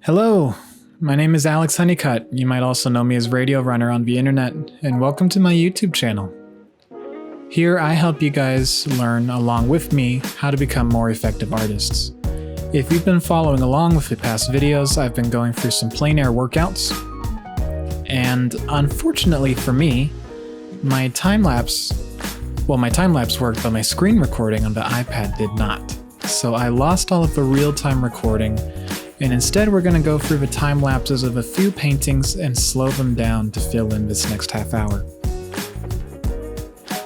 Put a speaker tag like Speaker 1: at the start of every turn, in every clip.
Speaker 1: Hello, my name is Alex Huneycutt. You might also know me as Radio Runner on the internet, and welcome to my YouTube channel. Here I help you guys learn along with me how to become more effective artists. If you've been following along with the past videos, I've been going through some plein air workouts, and unfortunately for me, my time-lapse worked, but my screen recording on the iPad did not. So I lost all of the real-time recording, and instead we're going to go through the time lapses of a few paintings and slow them down to fill in this next half hour.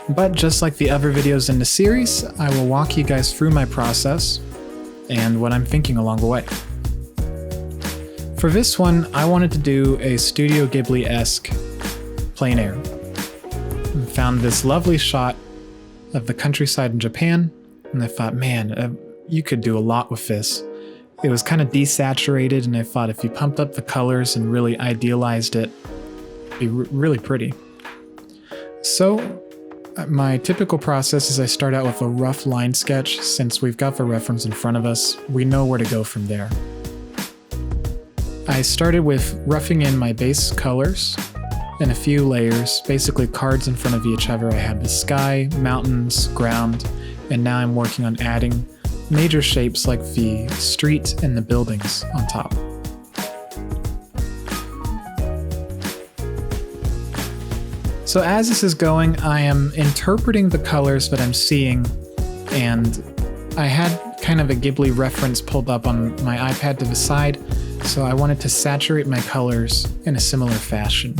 Speaker 1: But just like the other videos in the series, I will walk you guys through my process and what I'm thinking along the way. For this one, I wanted to do a Studio Ghibli-esque plein air. I found this lovely shot of the countryside in Japan, and I thought, man, you could do a lot with this. It was kind of desaturated, and I thought if you pumped up the colors and really idealized it, it'd be really pretty. So my typical process is I start out with a rough line sketch. Since we've got the reference in front of us, we know where to go from there. I started with roughing in my base colors and a few layers, basically cards in front of each other. I had the sky, mountains, ground, and now I'm working on adding major shapes like the street and the buildings on top. So as this is going, I am interpreting the colors that I'm seeing, and I had kind of a Ghibli reference pulled up on my iPad to the side, so I wanted to saturate my colors in a similar fashion.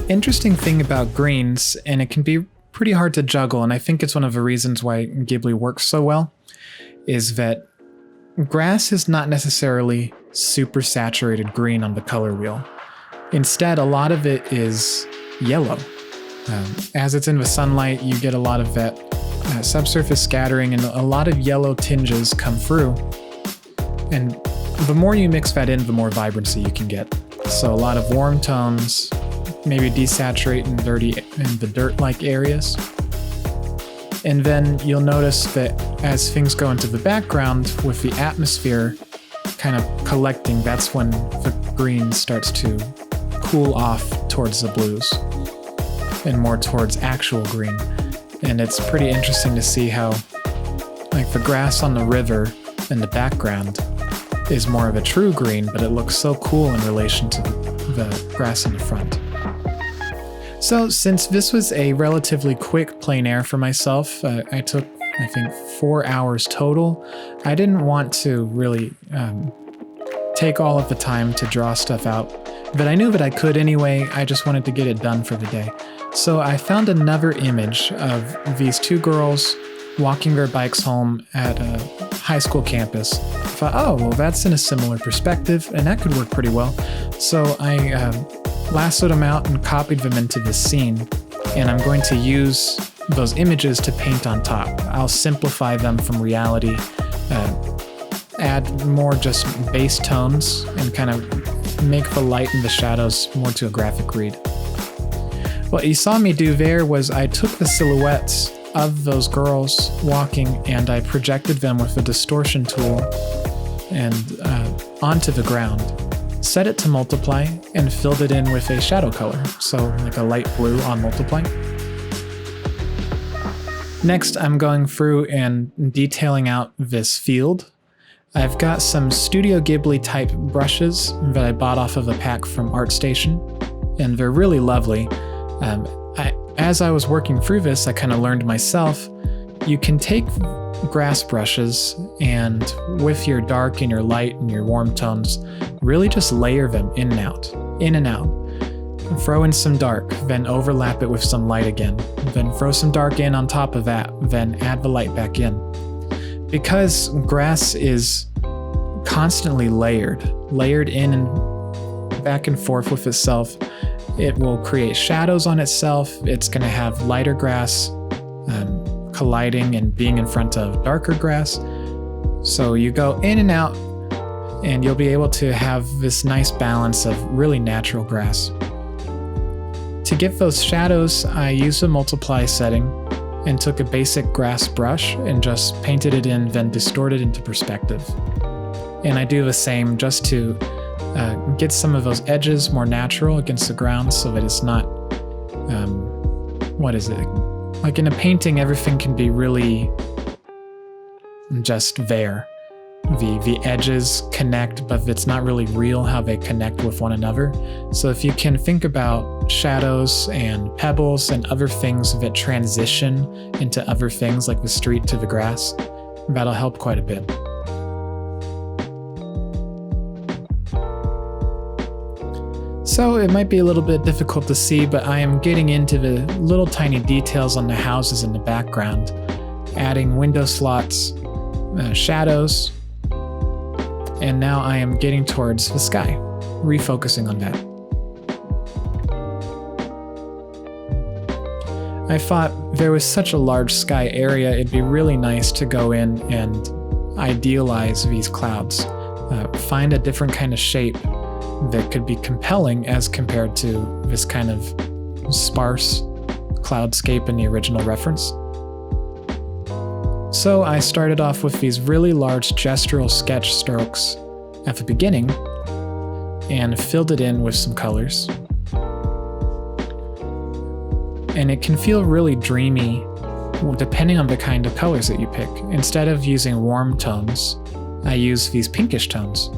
Speaker 1: Interesting thing about greens, and it can be pretty hard to juggle, and I think it's one of the reasons why Ghibli works so well, is that grass is not necessarily super saturated green on the color wheel. Instead, a lot of it is yellow. As it's in the sunlight, you get a lot of that subsurface scattering, and a lot of yellow tinges come through. And the more you mix that in, the more vibrancy you can get. So a lot of warm tones, maybe desaturate in the dirt-like areas. And then you'll notice that as things go into the background with the atmosphere kind of collecting, that's when the green starts to cool off towards the blues and more towards actual green. And it's pretty interesting to see how like the grass on the river in the background is more of a true green, but it looks so cool in relation to the grass in the front. So since this was a relatively quick plein air for myself, I took, I think, 4 hours total. I didn't want to really take all of the time to draw stuff out, but I knew that I could anyway. I just wanted to get it done for the day. So I found another image of these two girls walking their bikes home at a high school campus. I thought, oh, well, that's in a similar perspective, and that could work pretty well. So I lassoed them out and copied them into this scene, and I'm going to use those images to paint on top. I'll simplify them from reality, add more just base tones, and kind of make the light and the shadows more to a graphic read. What you saw me do there was I took the silhouettes of those girls walking and I projected them with a distortion tool and onto the ground. Set it to multiply and filled it in with a shadow color, so like a light blue on multiply. Next, I'm going through and detailing out this field. I've got some Studio Ghibli type brushes that I bought off of a pack from ArtStation, and they're really lovely. As I was working through this, I kind of learned myself, you can take grass brushes and with your dark and your light and your warm tones, really just layer them in and out. Throw in some dark, then overlap it with some light again. Then throw some dark in on top of that, then add the light back in. Because grass is constantly layered in and back and forth with itself, it will create shadows on itself. It's going to have lighter grass colliding and being in front of darker grass. So you go in and out, and you'll be able to have this nice balance of really natural grass. To get those shadows, I use the multiply setting and took a basic grass brush and just painted it in, then distorted into perspective. And I do the same just to get some of those edges more natural against the ground so that it's not, what is it? Like in a painting, everything can be really just there. The edges connect, but it's not really real how they connect with one another. So if you can think about shadows and pebbles and other things that transition into other things like the street to the grass, that'll help quite a bit. So it might be a little bit difficult to see, but I am getting into the little tiny details on the houses in the background, adding window slots, shadows, and now I am getting towards the sky, refocusing on that. I thought there was such a large sky area, it'd be really nice to go in and idealize these clouds, find a different kind of shape that could be compelling as compared to this kind of sparse cloudscape in the original reference. So I started off with these really large gestural sketch strokes at the beginning and filled it in with some colors. And it can feel really dreamy depending on the kind of colors that you pick. Instead of using warm tones, I use these pinkish tones.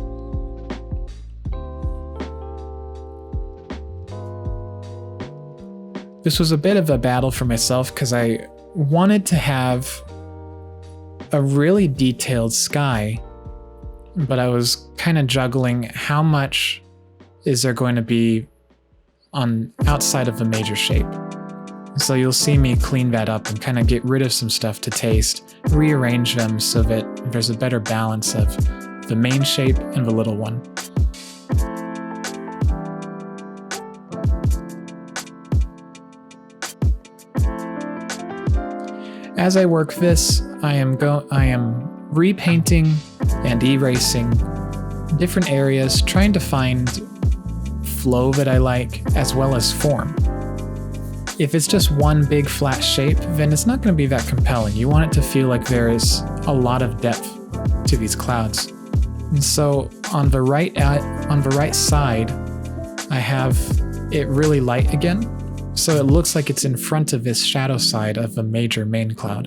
Speaker 1: This was a bit of a battle for myself because I wanted to have a really detailed sky, but I was kind of juggling how much is there going to be on outside of the major shape. So you'll see me clean that up and kind of get rid of some stuff to taste, rearrange them so that there's a better balance of the main shape and the little one. As I work this, I am repainting and erasing different areas, trying to find flow that I like, as well as form. If it's just one big flat shape, then it's not going to be that compelling. You want it to feel like there is a lot of depth to these clouds. And so on the right side, I have it really light again. So it looks like it's in front of this shadow side of the major main cloud.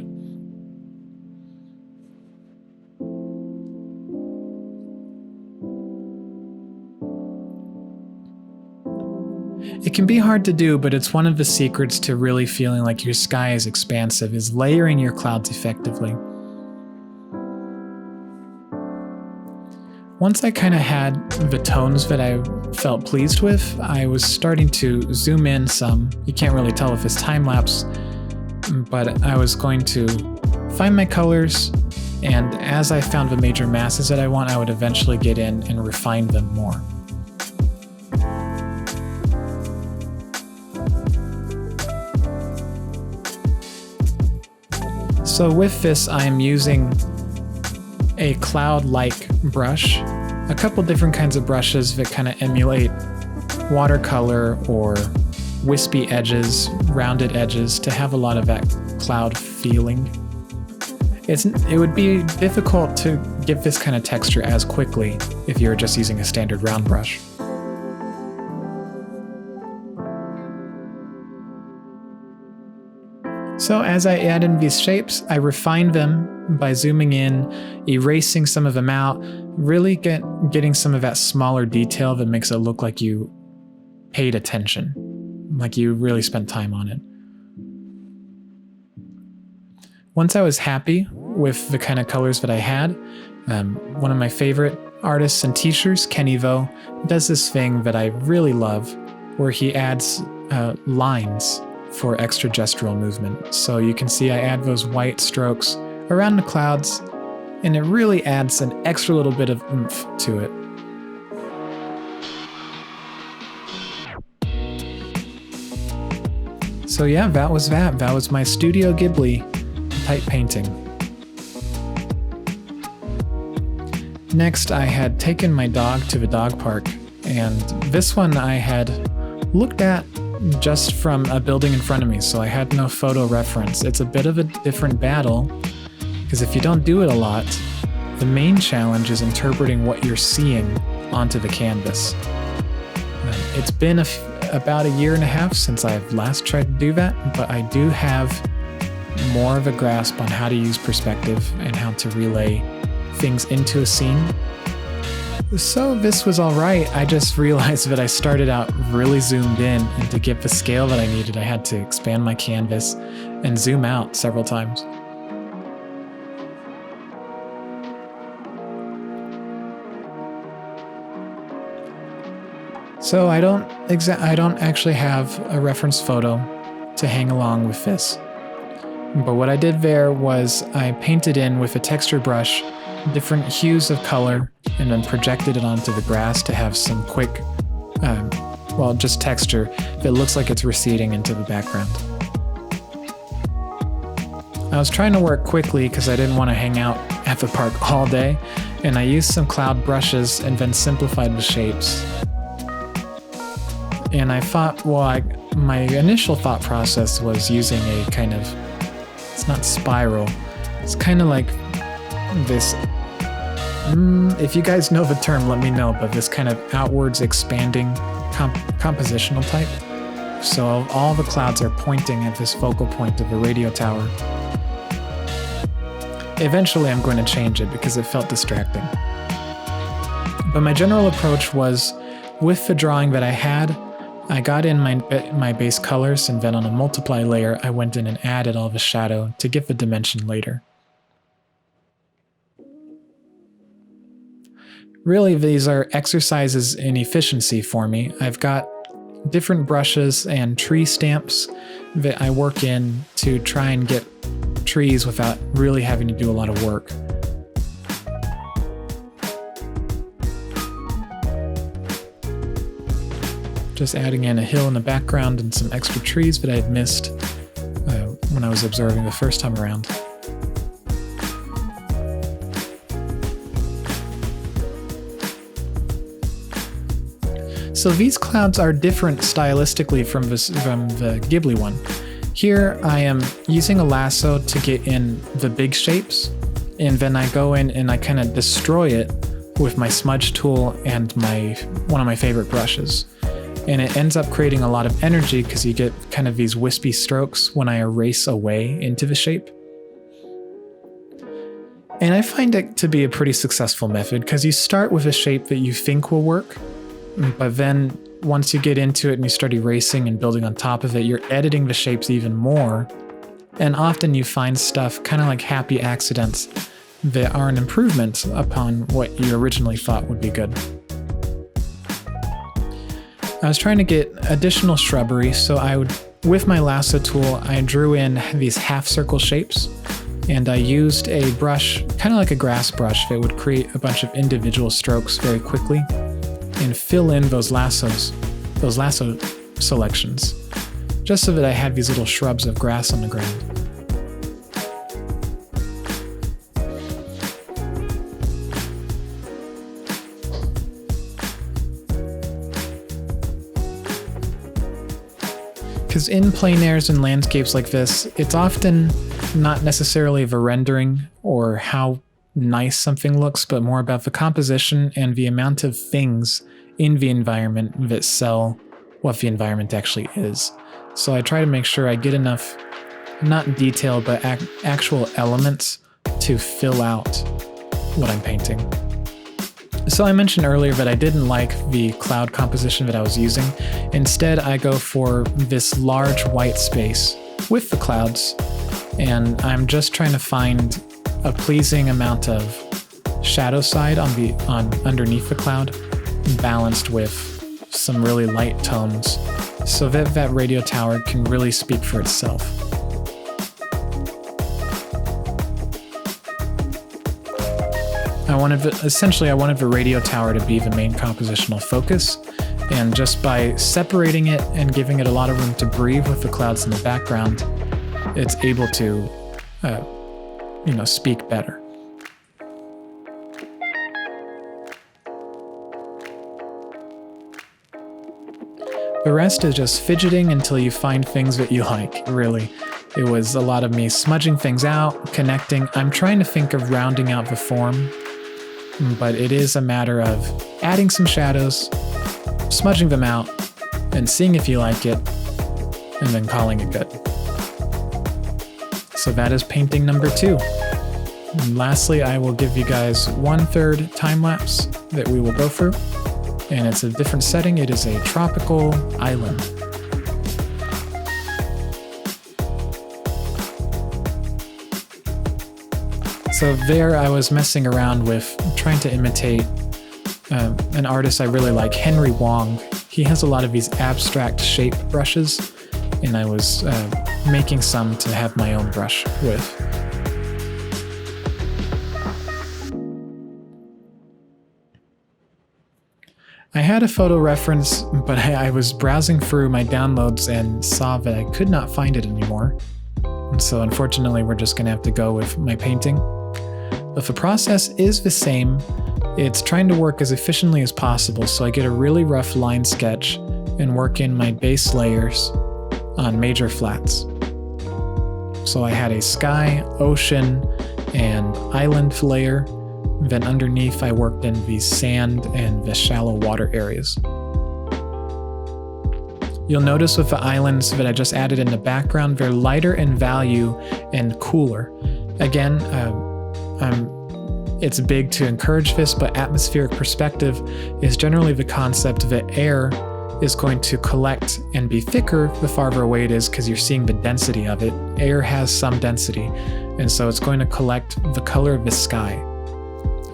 Speaker 1: It can be hard to do, but it's one of the secrets to really feeling like your sky is expansive, is layering your clouds effectively. Once I kind of had the tones that I felt pleased with, I was starting to zoom in some. You can't really tell if it's time-lapse, but I was going to find my colors, and as I found the major masses that I want, I would eventually get in and refine them more. So with this, I am using a cloud-like brush, a couple different kinds of brushes that kind of emulate watercolor or wispy edges, rounded edges, to have a lot of that cloud feeling. It would be difficult to get this kind of texture as quickly if you were just using a standard round brush. So as I add in these shapes, I refine them by zooming in, erasing some of them out, really getting some of that smaller detail that makes it look like you paid attention, like you really spent time on it. Once I was happy with the kind of colors that I had, one of my favorite artists and teachers, Kenny Vo, does this thing that I really love, where he adds lines for extra gestural movement. So you can see I add those white strokes around the clouds, and it really adds an extra little bit of oomph to it. So yeah, that was that. That was my Studio Ghibli type painting. Next, I had taken my dog to the dog park, and this one I had looked at just from a building in front of me, so I had no photo reference. It's a bit of a different battle, because if you don't do it a lot, the main challenge is interpreting what you're seeing onto the canvas. It's been about a year and a half since I've last tried to do that, but I do have more of a grasp on how to use perspective and how to relay things into a scene. So this was alright. I just realized that I started out really zoomed in, and to get the scale that I needed, I had to expand my canvas and zoom out several times. So I don't actually have a reference photo to hang along with this. But what I did there was I painted in with a texture brush different hues of color and then projected it onto the grass to have some quick, just texture that looks like it's receding into the background. I was trying to work quickly because I didn't want to hang out at the park all day, and I used some cloud brushes and then simplified the shapes. And I thought, my initial thought process was using a kind of, it's not spiral, it's kind of like this, if you guys know the term, let me know, but this kind of outwards expanding compositional type. So all the clouds are pointing at this focal point of a radio tower. Eventually I'm going to change it because it felt distracting. But my general approach was, with the drawing that I had, I got in my base colors, and then on a multiply layer, I went in and added all the shadow to get the dimension later. Really, these are exercises in efficiency for me. I've got different brushes and tree stamps that I work in to try and get trees without really having to do a lot of work. Just adding in a hill in the background and some extra trees that I had missed when I was observing the first time around. So these clouds are different stylistically from the Ghibli one. Here I am using a lasso to get in the big shapes, and then I go in and I kind of destroy it with my smudge tool and one of my favorite brushes. And it ends up creating a lot of energy because you get kind of these wispy strokes when I erase away into the shape. And I find it to be a pretty successful method because you start with a shape that you think will work, but then once you get into it and you start erasing and building on top of it, you're editing the shapes even more. And often you find stuff kind of like happy accidents that are an improvement upon what you originally thought would be good. I was trying to get additional shrubbery, so with my lasso tool, I drew in these half circle shapes, and I used a brush, kind of like a grass brush, that would create a bunch of individual strokes very quickly and fill in those lasso selections, just so that I had these little shrubs of grass on the ground. Because in plein airs and landscapes like this, it's often not necessarily the rendering or how nice something looks, but more about the composition and the amount of things in the environment that sell what the environment actually is. So I try to make sure I get enough, not detail, but actual elements to fill out what I'm painting. So I mentioned earlier that I didn't like the cloud composition that I was using. Instead, I go for this large white space with the clouds, and I'm just trying to find a pleasing amount of shadow side on underneath the cloud, balanced with some really light tones, so that radio tower can really speak for itself. I wanted the radio tower to be the main compositional focus, and just by separating it and giving it a lot of room to breathe with the clouds in the background, it's able to, speak better. The rest is just fidgeting until you find things that you like, really. It was a lot of me smudging things out, connecting. I'm trying to think of rounding out the form, but it is a matter of adding some shadows, smudging them out, and seeing if you like it, and then calling it good. So that is painting number 2. And lastly, I will give you guys 1/3 time lapse that we will go through. And it's a different setting. It is a tropical island. So there I was messing around with trying to imitate an artist I really like, Henry Wong. He has a lot of these abstract shape brushes, and I was making some to have my own brush with. I had a photo reference, but I was browsing through my downloads and saw that I could not find it anymore. And so unfortunately, we're just gonna have to go with my painting. But the process is the same. It's trying to work as efficiently as possible, so I get a really rough line sketch and work in my base layers on major flats. So I had a sky, ocean, and island layer. Then underneath I worked in the sand and the shallow water areas. You'll notice with the islands that I just added in the background, they're lighter in value and cooler. Again, it's big to encourage this, but atmospheric perspective is generally the concept that air is going to collect and be thicker the farther away it is, because you're seeing the density of it. Air has some density, and so it's going to collect the color of the sky.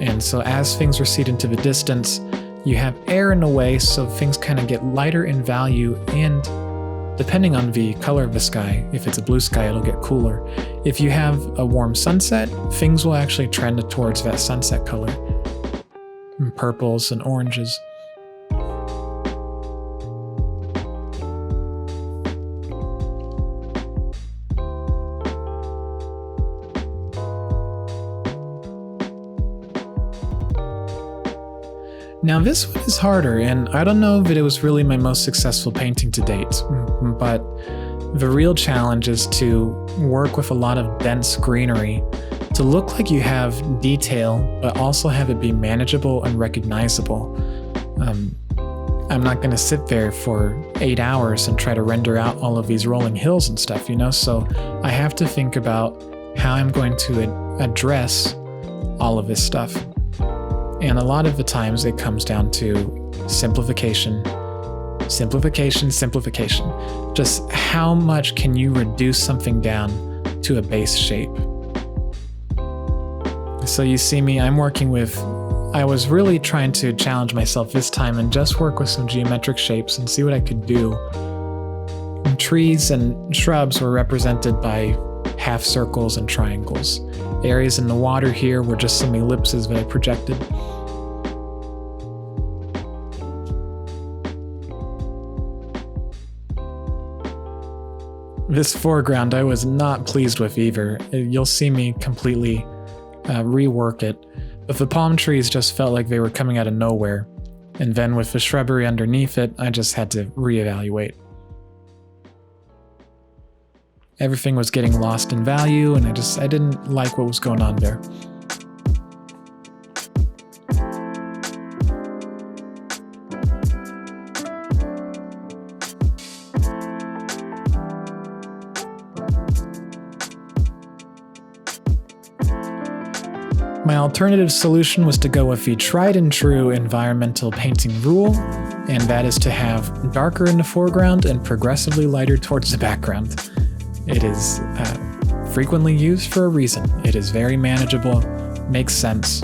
Speaker 1: And so as things recede into the distance, you have air in the way, so things kind of get lighter in value, and depending on the color of the sky, if it's a blue sky, it'll get cooler. If you have a warm sunset, things will actually trend towards that sunset color. And purples and oranges. Now this one is harder, and I don't know that it was really my most successful painting to date, but the real challenge is to work with a lot of dense greenery to look like you have detail, but also have it be manageable and recognizable. I'm not going to sit there for 8 hours and try to render out all of these rolling hills and stuff, so I have to think about how I'm going to address all of this stuff. And a lot of the times it comes down to simplification, simplification, simplification. Just how much can you reduce something down to a base shape? So you see me, I was really trying to challenge myself this time and just work with some geometric shapes and see what I could do. And trees and shrubs were represented by half circles and triangles. Areas in the water here were just some ellipses that I projected. This foreground I was not pleased with either. You'll see me completely rework it, but the palm trees just felt like they were coming out of nowhere. And then with the shrubbery underneath it, I just had to reevaluate. Everything was getting lost in value, and I didn't like what was going on there. My alternative solution was to go with the tried and true environmental painting rule, and that is to have darker in the foreground and progressively lighter towards the background. It is frequently used for a reason. It is very manageable, makes sense.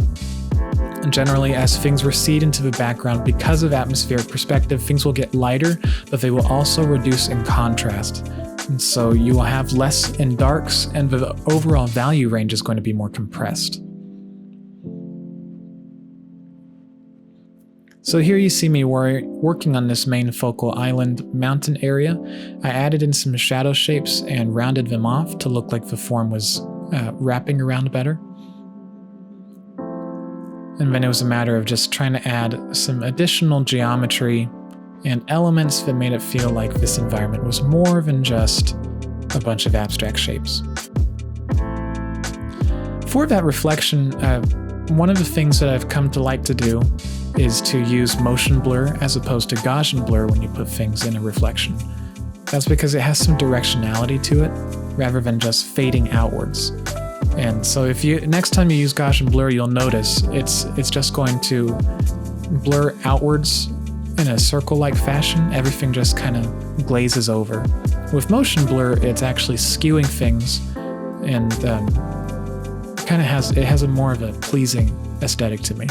Speaker 1: And generally, as things recede into the background, because of atmospheric perspective, things will get lighter, but they will also reduce in contrast. And so you will have less in darks, and the overall value range is going to be more compressed. So here you see me working on this main focal island mountain area. I added in some shadow shapes and rounded them off to look like the form was wrapping around better. And then it was a matter of just trying to add some additional geometry and elements that made it feel like this environment was more than just a bunch of abstract shapes. For that reflection, one of the things that I've come to like to do is to use motion blur as opposed to Gaussian blur when you put things in a reflection. That's because it has some directionality to it, rather than just fading outwards. And so if you next time you use Gaussian blur, you'll notice it's just going to blur outwards in a circle-like fashion. Everything just kind of glazes over. With motion blur, it's actually skewing things, and kind of has a more of a pleasing aesthetic to me.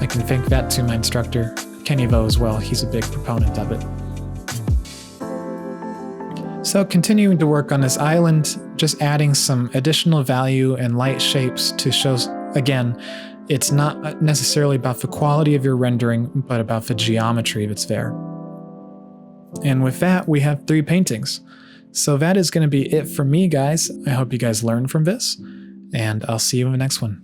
Speaker 1: I can thank that to my instructor, Kenny Vo, as well. He's a big proponent of it. So continuing to work on this island, just adding some additional value and light shapes to show, again, it's not necessarily about the quality of your rendering, but about the geometry that's there. And with that, we have 3 paintings. So that is going to be it for me, guys. I hope you guys learned from this, and I'll see you in the next one.